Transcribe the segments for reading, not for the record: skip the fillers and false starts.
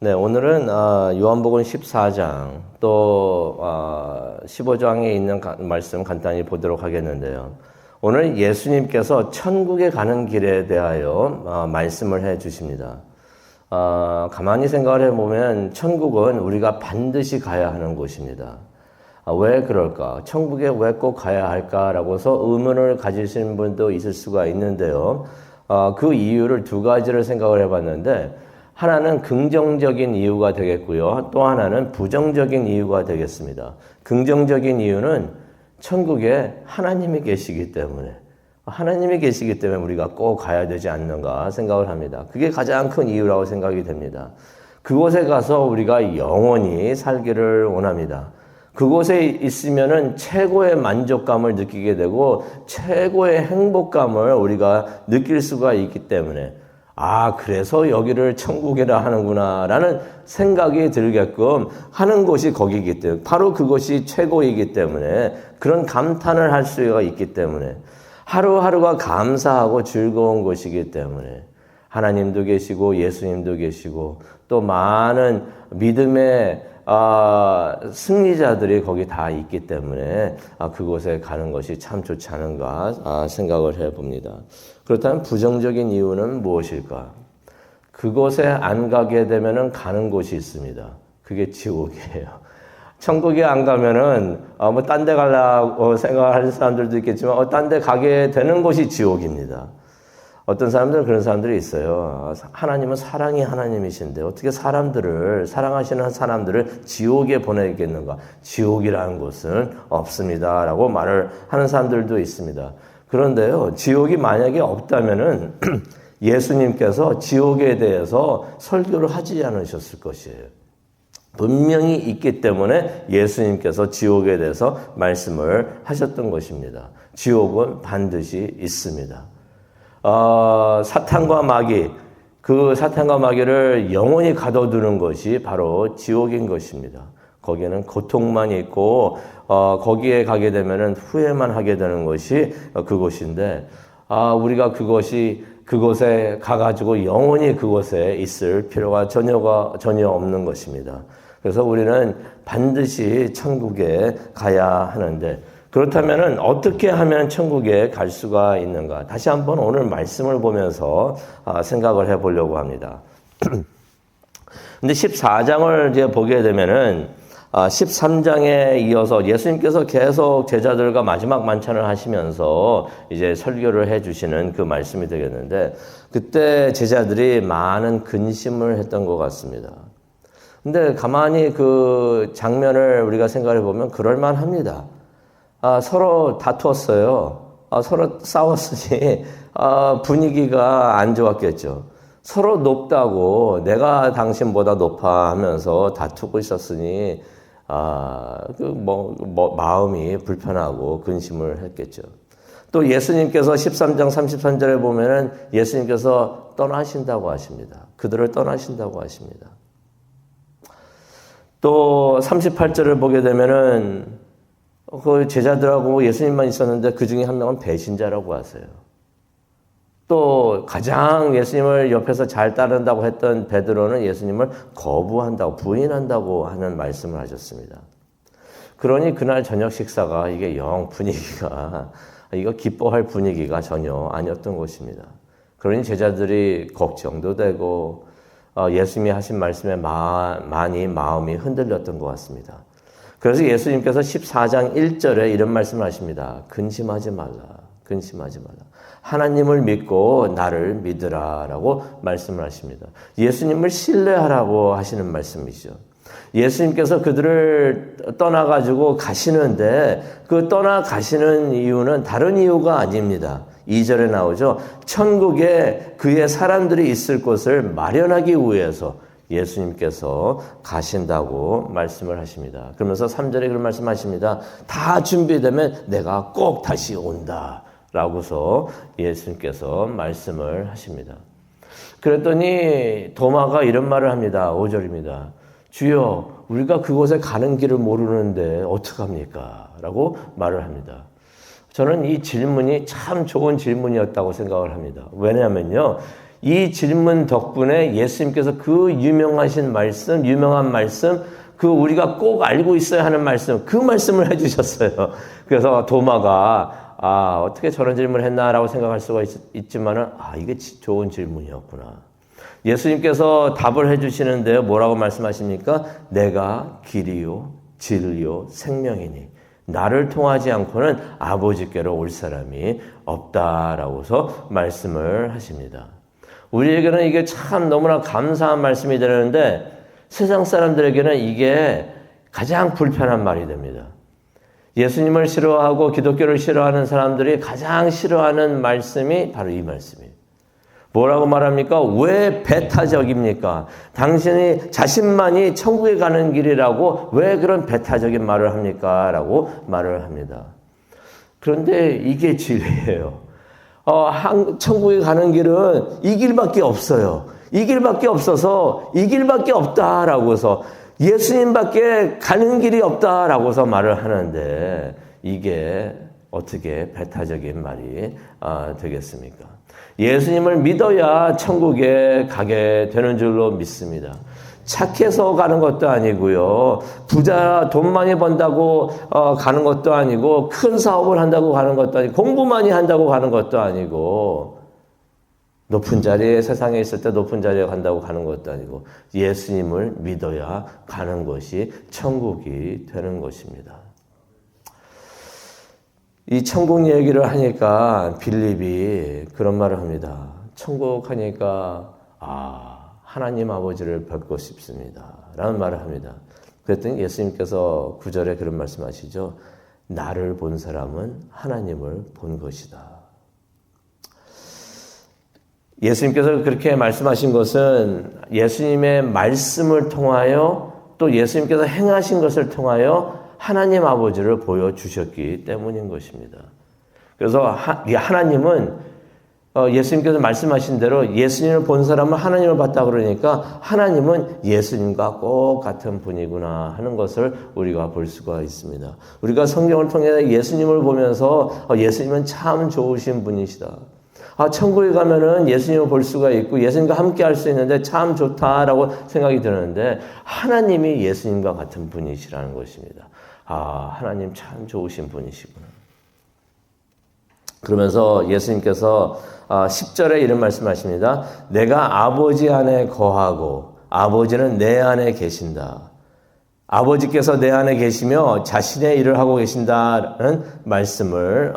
네, 오늘은 요한복음 14장 또 15장에 있는 말씀 간단히 보도록 하겠는데요. 오늘 예수님께서 천국에 가는 길에 대하여 말씀을 해 주십니다. 가만히 생각을 해보면 천국은 우리가 반드시 가야 하는 곳입니다. 왜 그럴까? 천국에 왜 꼭 가야 할까라고서 의문을 가지시는 분도 있을 수가 있는데요. 그 이유를 두 가지를 생각을 해봤는데 하나는 긍정적인 이유가 되겠고요. 또 하나는 부정적인 이유가 되겠습니다. 긍정적인 이유는 천국에 하나님이 계시기 때문에 우리가 꼭 가야 되지 않는가 생각을 합니다. 그게 가장 큰 이유라고 생각이 됩니다. 그곳에 가서 우리가 영원히 살기를 원합니다. 그곳에 있으면은 최고의 만족감을 느끼게 되고 최고의 행복감을 우리가 느낄 수가 있기 때문에 그래서 여기를 천국이라 하는구나 라는 생각이 들게끔 하는 곳이 거기이기 때문에 바로 그것이 최고이기 때문에 그런 감탄을 할 수가 있기 때문에 하루하루가 감사하고 즐거운 곳이기 때문에 하나님도 계시고 예수님도 계시고 또 많은 믿음의 승리자들이 거기 다 있기 때문에 그곳에 가는 것이 참 좋지 않은가 생각을 해봅니다. 그렇다면 부정적인 이유는 무엇일까? 그곳에 안 가게 되면은 가는 곳이 있습니다. 그게 지옥이에요. 천국에 안 가면은 딴 데 가려고 생각하는 사람들도 있겠지만 딴 데 가게 되는 곳이 지옥입니다. 어떤 사람들은 그런 사람들이 있어요. 하나님은 사랑이 하나님이신데 어떻게 사랑하시는 사람들을 지옥에 보내겠는가? 지옥이라는 곳은 없습니다. 라고 말을 하는 사람들도 있습니다. 그런데요, 지옥이 만약에 없다면은 예수님께서 지옥에 대해서 설교를 하지 않으셨을 것이에요. 분명히 있기 때문에 예수님께서 지옥에 대해서 말씀을 하셨던 것입니다. 지옥은 반드시 있습니다. 사탄과 마귀, 그 사탄과 마귀를 영원히 가둬두는 것이 바로 지옥인 것입니다. 거기에는 고통만 있고 거기에 가게 되면은 후회만 하게 되는 것이 그곳인데 우리가 그곳에 가가지고 영원히 그곳에 있을 필요가 전혀 없는 것입니다. 그래서 우리는 반드시 천국에 가야 하는데 그렇다면은 어떻게 하면 천국에 갈 수가 있는가? 다시 한번 오늘 말씀을 보면서 생각을 해보려고 합니다. 근데 14장을 이제 보게 되면은 13장에 이어서 예수님께서 계속 제자들과 마지막 만찬을 하시면서 이제 설교를 해주시는 그 말씀이 되겠는데 그때 제자들이 많은 근심을 했던 것 같습니다. 근데 가만히 그 장면을 우리가 생각해 보면 그럴만합니다. 서로 다투었어요. 서로 싸웠으니 분위기가 안 좋았겠죠. 서로 높다고 내가 당신보다 높아 하면서 다투고 있었으니 마음이 불편하고 근심을 했겠죠. 또 예수님께서 13장 33절에 보면은 예수님께서 떠나신다고 하십니다. 그들을 떠나신다고 하십니다. 또 38절을 보게 되면은 그 제자들하고 예수님만 있었는데 그 중에 한 명은 배신자라고 하세요. 또 가장 예수님을 옆에서 잘 따른다고 했던 베드로는 예수님을 거부한다고 부인한다고 하는 말씀을 하셨습니다. 그러니 그날 저녁 식사가 이게 분위기가 이거 기뻐할 분위기가 전혀 아니었던 것입니다. 그러니 제자들이 걱정도 되고 예수님이 하신 말씀에 많이 마음이 흔들렸던 것 같습니다. 그래서 예수님께서 14장 1절에 이런 말씀을 하십니다. 근심하지 말라. 하나님을 믿고 나를 믿으라 라고 말씀을 하십니다. 예수님을 신뢰하라고 하시는 말씀이죠. 예수님께서 그들을 떠나가지고 가시는데 그 떠나가시는 이유는 다른 이유가 아닙니다. 2절에 나오죠. 천국에 그의 사람들이 있을 곳을 마련하기 위해서 예수님께서 가신다고 말씀을 하십니다. 그러면서 3절에 그런 말씀하십니다. 다 준비되면 내가 꼭 다시 온다 라고서 예수님께서 말씀을 하십니다. 그랬더니 도마가 이런 말을 합니다. 5절입니다. 주여 우리가 그곳에 가는 길을 모르는데 어떡합니까? 라고 말을 합니다. 저는 이 질문이 참 좋은 질문이었다고 생각을 합니다. 왜냐하면요. 이 질문 덕분에 예수님께서 그 유명한 말씀, 그 우리가 꼭 알고 있어야 하는 말씀, 그 말씀을 해주셨어요. 그래서 도마가 어떻게 저런 질문을 했나라고 생각할 수가 있지만은 이게 좋은 질문이었구나. 예수님께서 답을 해주시는데요. 뭐라고 말씀하십니까? 내가 길이요, 진리요, 생명이니 나를 통하지 않고는 아버지께로 올 사람이 없다라고서 말씀을 하십니다. 우리에게는 이게 참 너무나 감사한 말씀이 되는데 세상 사람들에게는 이게 가장 불편한 말이 됩니다. 예수님을 싫어하고 기독교를 싫어하는 사람들이 가장 싫어하는 말씀이 바로 이 말씀이에요. 뭐라고 말합니까? 왜 배타적입니까? 당신이 자신만이 천국에 가는 길이라고 왜 그런 배타적인 말을 합니까? 라고 말을 합니다. 그런데 이게 진리예요. 천국에 가는 길은 이 길밖에 없어요. 이 길밖에 없어서 이 길밖에 없다라고서 예수님밖에 가는 길이 없다라고서 말을 하는데 이게 어떻게 배타적인 말이 되겠습니까? 예수님을 믿어야 천국에 가게 되는 줄로 믿습니다. 착해서 가는 것도 아니고요. 돈 많이 번다고 가는 것도 아니고 큰 사업을 한다고 가는 것도 아니고 공부 많이 한다고 가는 것도 아니고 높은 자리에 세상에 있을 때 높은 자리에 간다고 가는 것도 아니고 예수님을 믿어야 가는 것이 천국이 되는 것입니다. 이 천국 얘기를 하니까 빌립이 그런 말을 합니다. 천국 하니까 하나님 아버지를 뵙고 싶습니다. 라는 말을 합니다. 그랬더니 예수님께서 9절에 그런 말씀하시죠. 나를 본 사람은 하나님을 본 것이다. 예수님께서 그렇게 말씀하신 것은 예수님의 말씀을 통하여 또 예수님께서 행하신 것을 통하여 하나님 아버지를 보여주셨기 때문인 것입니다. 그래서 하나님은 예수님께서 말씀하신 대로 예수님을 본 사람은 하나님을 봤다 그러니까 하나님은 예수님과 꼭 같은 분이구나 하는 것을 우리가 볼 수가 있습니다. 우리가 성경을 통해 예수님을 보면서 예수님은 참 좋으신 분이시다. 천국에 가면은 예수님을 볼 수가 있고 예수님과 함께 할 수 있는데 참 좋다라고 생각이 드는데 하나님이 예수님과 같은 분이시라는 것입니다. 하나님 참 좋으신 분이시구나. 그러면서 예수님께서 10절에 이런 말씀하십니다. 내가 아버지 안에 거하고 아버지는 내 안에 계신다. 아버지께서 내 안에 계시며 자신의 일을 하고 계신다는 말씀을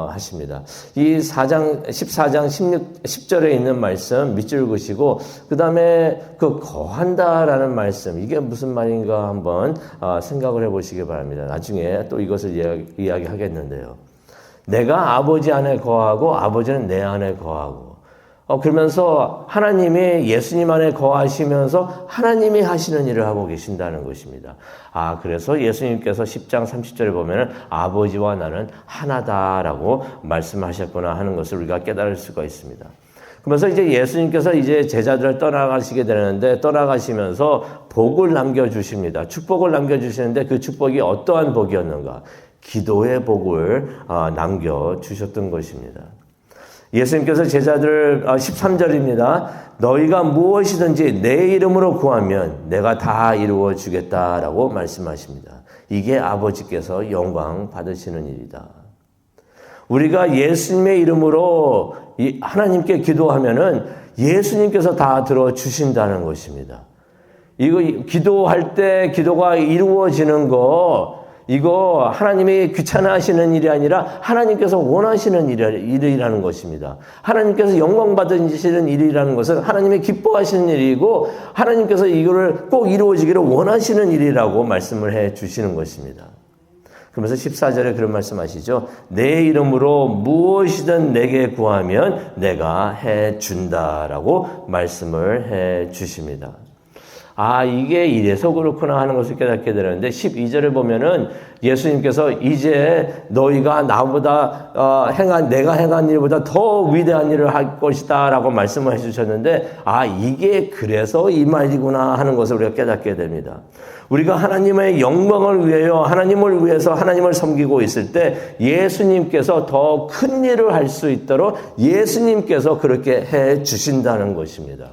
하십니다. 이 14장 10절에 있는 말씀 밑줄 그시고 그 다음에 그 거한다라는 말씀 이게 무슨 말인가 한번 생각을 해보시기 바랍니다. 나중에 또 이것을 이야기하겠는데요. 내가 아버지 안에 거하고 아버지는 내 안에 거하고 그러면서 하나님이 예수님 안에 거하시면서 하나님이 하시는 일을 하고 계신다는 것입니다. 그래서 예수님께서 10장 30절에 보면은 아버지와 나는 하나다라고 말씀하셨구나 하는 것을 우리가 깨달을 수가 있습니다. 그러면서 이제 예수님께서 이제 제자들을 떠나가시게 되는데 떠나가시면서 복을 남겨주십니다. 축복을 남겨주시는데 그 축복이 어떠한 복이었는가? 기도의 복을 남겨주셨던 것입니다. 예수님께서 제자들 13절입니다. 너희가 무엇이든지 내 이름으로 구하면 내가 다 이루어 주겠다라고 말씀하십니다. 이게 아버지께서 영광 받으시는 일이다. 우리가 예수님의 이름으로 하나님께 기도하면은 예수님께서 다 들어주신다는 것입니다. 이거 기도할 때 기도가 이루어지는 거 이거 하나님이 귀찮아하시는 일이 아니라 하나님께서 원하시는 일이라는 것입니다. 하나님께서 영광 받으시는 일이라는 것은 하나님이 기뻐하시는 일이고 하나님께서 이거를 꼭 이루어지기를 원하시는 일이라고 말씀을 해 주시는 것입니다. 그러면서 14절에 그런 말씀하시죠. 내 이름으로 무엇이든 내게 구하면 내가 해 준다라고 말씀을 해 주십니다. 이게 이래서 그렇구나 하는 것을 깨닫게 되는데 12절을 보면은 예수님께서 이제 너희가 나보다 내가 행한 일보다 더 위대한 일을 할 것이다 라고 말씀을 해주셨는데, 이게 그래서 이 말이구나 하는 것을 우리가 깨닫게 됩니다. 우리가 하나님의 영광을 위하여 하나님을 위해서 하나님을 섬기고 있을 때 예수님께서 더 큰 일을 할 수 있도록 예수님께서 그렇게 해 주신다는 것입니다.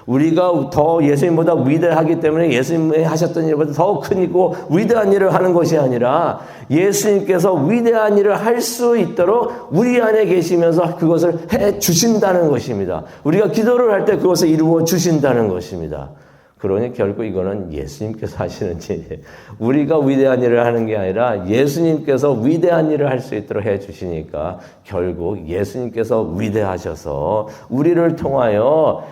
우리가 더 예수님보다 위대하기 때문에 예수님이 하셨던 일보다 더 큰 일이고 위대한 일을 하는 것이 아니라 예수님께서 위대한 일을 할 수 있도록 우리 안에 계시면서 그것을 해 주신다는 것입니다. 우리가 기도를 할 때 그것을 이루어 주신다는 것입니다. 그러니 결국 이거는 예수님께서 하시는 일이에요. 우리가 위대한 일을 하는 게 아니라 예수님께서 위대한 일을 할 수 있도록 해 주시니까 결국 예수님께서 위대하셔서 우리를 통하여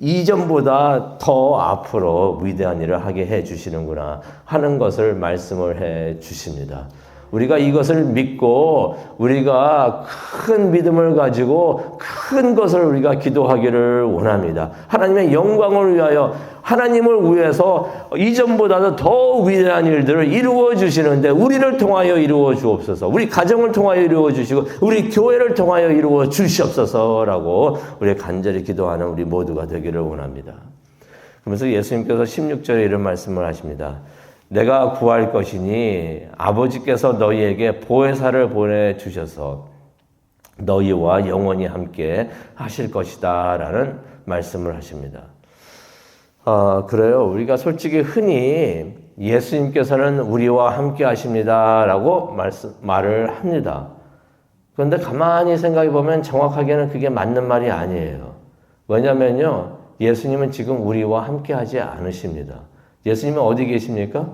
이전보다 더 앞으로 위대한 일을 하게 해 주시는구나 하는 것을 말씀을 해 주십니다. 우리가 이것을 믿고 우리가 큰 믿음을 가지고 큰 것을 우리가 기도하기를 원합니다. 하나님의 영광을 위하여 하나님을 위해서 이전보다도 더 위대한 일들을 이루어 주시는데 우리를 통하여 이루어 주옵소서. 우리 가정을 통하여 이루어 주시고 우리 교회를 통하여 이루어 주시옵소서라고 우리 간절히 기도하는 우리 모두가 되기를 원합니다. 그러면서 예수님께서 16절에 이런 말씀을 하십니다. 내가 구할 것이니 아버지께서 너희에게 보혜사를 보내주셔서 너희와 영원히 함께 하실 것이다 라는 말씀을 하십니다. 그래요. 우리가 솔직히 흔히 예수님께서는 우리와 함께 하십니다 라고 말을 합니다. 그런데 가만히 생각해 보면 정확하게는 그게 맞는 말이 아니에요. 왜냐면요, 예수님은 지금 우리와 함께 하지 않으십니다. 예수님은 어디 계십니까?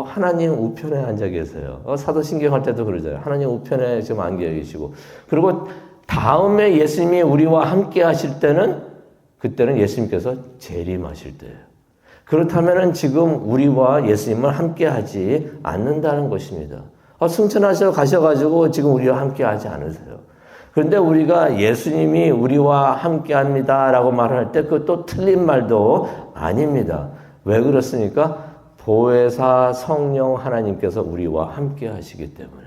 하나님 우편에 앉아 계세요. 사도신경 할 때도 그러잖아요. 하나님 우편에 지금 앉아 계시고. 그리고 다음에 예수님이 우리와 함께 하실 때는, 그때는 예수님께서 재림하실 때예요. 그렇다면 지금 우리와 예수님을 함께 하지 않는다는 것입니다. 승천하셔 가셔가지고 지금 우리와 함께 하지 않으세요. 그런데 우리가 예수님이 우리와 함께 합니다 라고 말을 할 때 그것도 틀린 말도 아닙니다. 왜 그렇습니까? 보혜사 성령 하나님께서 우리와 함께 하시기 때문에.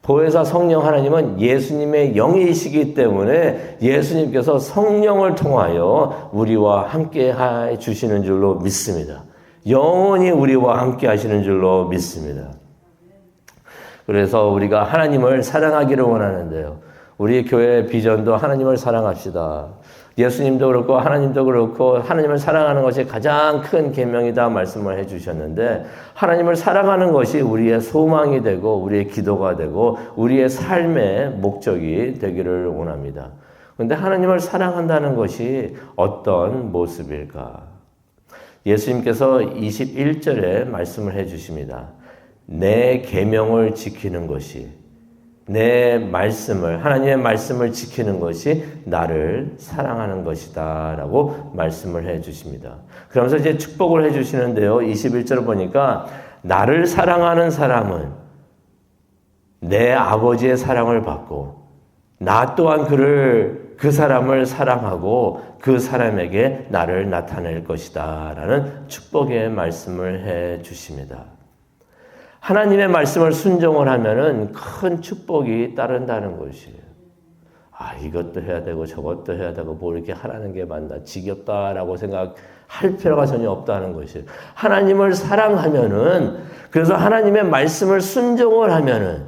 보혜사 성령 하나님은 예수님의 영이시기 때문에 예수님께서 성령을 통하여 우리와 함께 해 주시는 줄로 믿습니다. 영원히 우리와 함께 하시는 줄로 믿습니다. 그래서 우리가 하나님을 사랑하기를 원하는데요. 우리 교회의 비전도 하나님을 사랑합시다. 예수님도 그렇고 하나님도 그렇고 하나님을 사랑하는 것이 가장 큰 계명이다 말씀을 해주셨는데, 하나님을 사랑하는 것이 우리의 소망이 되고 우리의 기도가 되고 우리의 삶의 목적이 되기를 원합니다. 그런데 하나님을 사랑한다는 것이 어떤 모습일까? 예수님께서 21절에 말씀을 해주십니다. 내 계명을 지키는 것이, 내 말씀을, 하나님의 말씀을 지키는 것이 나를 사랑하는 것이다 라고 말씀을 해 주십니다. 그러면서 이제 축복을 해 주시는데요. 21절을 보니까 나를 사랑하는 사람은 내 아버지의 사랑을 받고 나 또한 그 사람을 사랑하고 그 사람에게 나를 나타낼 것이다 라는 축복의 말씀을 해 주십니다. 하나님의 말씀을 순종을 하면은 큰 축복이 따른다는 것이에요. 이것도 해야 되고 저것도 해야 되고 뭐 이렇게 하라는 게 맞나, 지겹다라고 생각할 필요가 전혀 없다는 것이에요. 하나님을 사랑하면은, 그래서 하나님의 말씀을 순종을 하면은,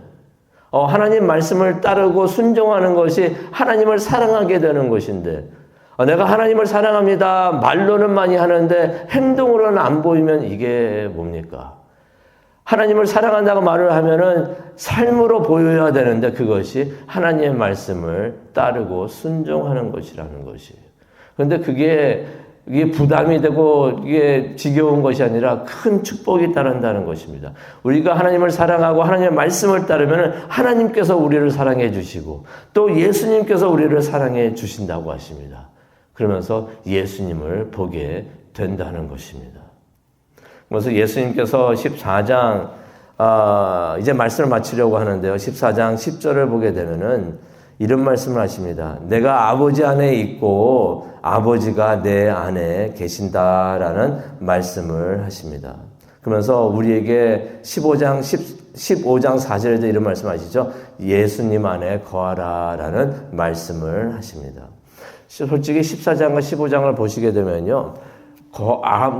하나님 말씀을 따르고 순종하는 것이 하나님을 사랑하게 되는 것인데, 내가 하나님을 사랑합니다. 말로는 많이 하는데 행동으로는 안 보이면 이게 뭡니까? 하나님을 사랑한다고 말을 하면은 삶으로 보여야 되는데 그것이 하나님의 말씀을 따르고 순종하는 것이라는 것이에요. 그런데 이게 부담이 되고 이게 지겨운 것이 아니라 큰 축복이 따른다는 것입니다. 우리가 하나님을 사랑하고 하나님의 말씀을 따르면 하나님께서 우리를 사랑해 주시고 또 예수님께서 우리를 사랑해 주신다고 하십니다. 그러면서 예수님을 보게 된다는 것입니다. 그래서 예수님께서 14장, 이제 말씀을 마치려고 하는데요. 14장 10절을 보게 되면은 이런 말씀을 하십니다. 내가 아버지 안에 있고 아버지가 내 안에 계신다라는 말씀을 하십니다. 그러면서 우리에게 15장 4절에도 이런 말씀하시죠. 예수님 안에 거하라라는 말씀을 하십니다. 솔직히 14장과 15장을 보시게 되면요.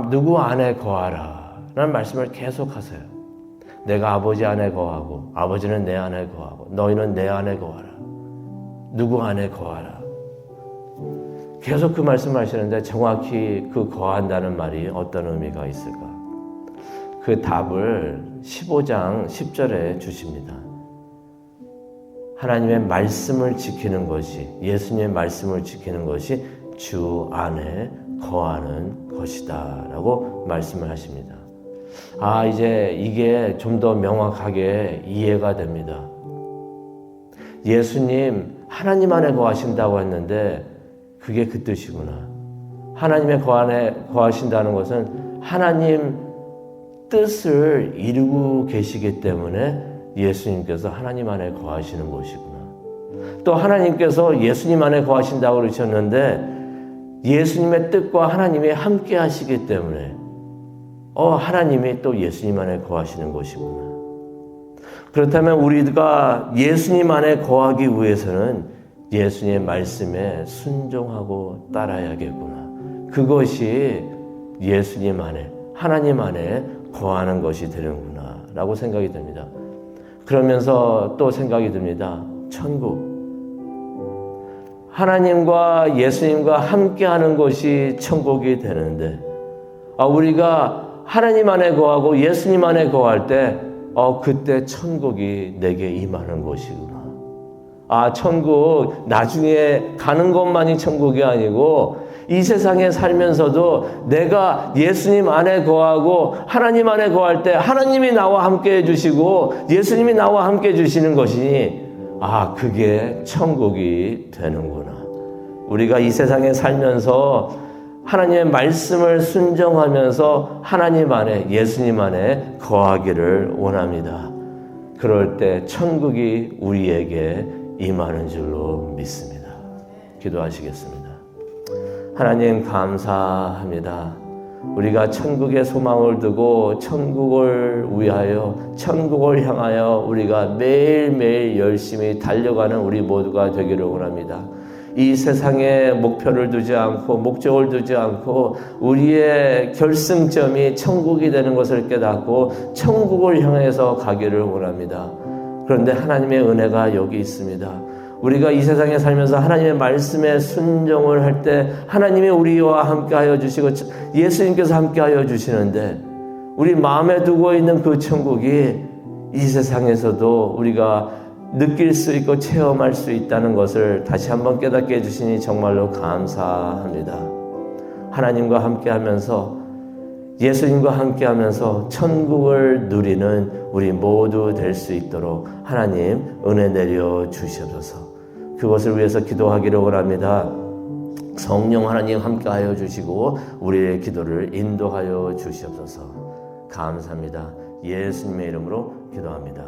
누구 안에 거하라 라는 말씀을 계속 하세요. 내가 아버지 안에 거하고 아버지는 내 안에 거하고 너희는 내 안에 거하라. 누구 안에 거하라. 계속 그 말씀을 하시는데 정확히 그 거한다는 말이 어떤 의미가 있을까? 그 답을 15장 10절에 주십니다. 하나님의 말씀을 지키는 것이, 예수님의 말씀을 지키는 것이 주 안에 거하는 것이다 라고 말씀을 하십니다. 이제 이게 좀 더 명확하게 이해가 됩니다. 예수님 하나님 안에 거하신다고 했는데 그게 그 뜻이구나. 하나님의 안에 거하신다는 것은 하나님 뜻을 이루고 계시기 때문에 예수님께서 하나님 안에 거하시는 것이구나. 또 하나님께서 예수님 안에 거하신다고 그러셨는데 예수님의 뜻과 하나님이 함께 하시기 때문에 하나님이 또 예수님 안에 거하시는 것이구나. 그렇다면 우리가 예수님 안에 거하기 위해서는 예수님의 말씀에 순종하고 따라야겠구나. 그것이 예수님 안에, 하나님 안에 거하는 것이 되는구나 라고 생각이 듭니다. 그러면서 또 생각이 듭니다. 천국. 하나님과 예수님과 함께하는 것이 천국이 되는데 우리가 하나님 안에 거하고 예수님 안에 거할 때 그때 천국이 내게 임하는 것이구나. 천국 나중에 가는 것만이 천국이 아니고 이 세상에 살면서도 내가 예수님 안에 거하고 하나님 안에 거할 때 하나님이 나와 함께 해주시고 예수님이 나와 함께 해주시는 것이니 그게 천국이 되는구나. 우리가 이 세상에 살면서 하나님의 말씀을 순종하면서 하나님 안에, 예수님 안에 거하기를 원합니다. 그럴 때 천국이 우리에게 임하는 줄로 믿습니다. 기도하시겠습니다. 하나님 감사합니다. 우리가 천국의 소망을 두고 천국을 위하여, 천국을 향하여 우리가 매일매일 열심히 달려가는 우리 모두가 되기를 원합니다. 이 세상에 목표를 두지 않고 목적을 두지 않고 우리의 결승점이 천국이 되는 것을 깨닫고 천국을 향해서 가기를 원합니다. 그런데 하나님의 은혜가 여기 있습니다. 우리가 이 세상에 살면서 하나님의 말씀에 순종을 할 때 하나님이 우리와 함께하여 주시고 예수님께서 함께하여 주시는데 우리 마음에 두고 있는 그 천국이 이 세상에서도 우리가 느낄 수 있고 체험할 수 있다는 것을 다시 한번 깨닫게 해주시니 정말로 감사합니다. 하나님과 함께하면서 예수님과 함께하면서 천국을 누리는 우리 모두 될 수 있도록 하나님 은혜 내려 주시옵소서. 그것을 위해서 기도하기를 원합니다. 성령 하나님 함께하여 주시고 우리의 기도를 인도하여 주시옵소서. 감사합니다. 예수님의 이름으로 기도합니다.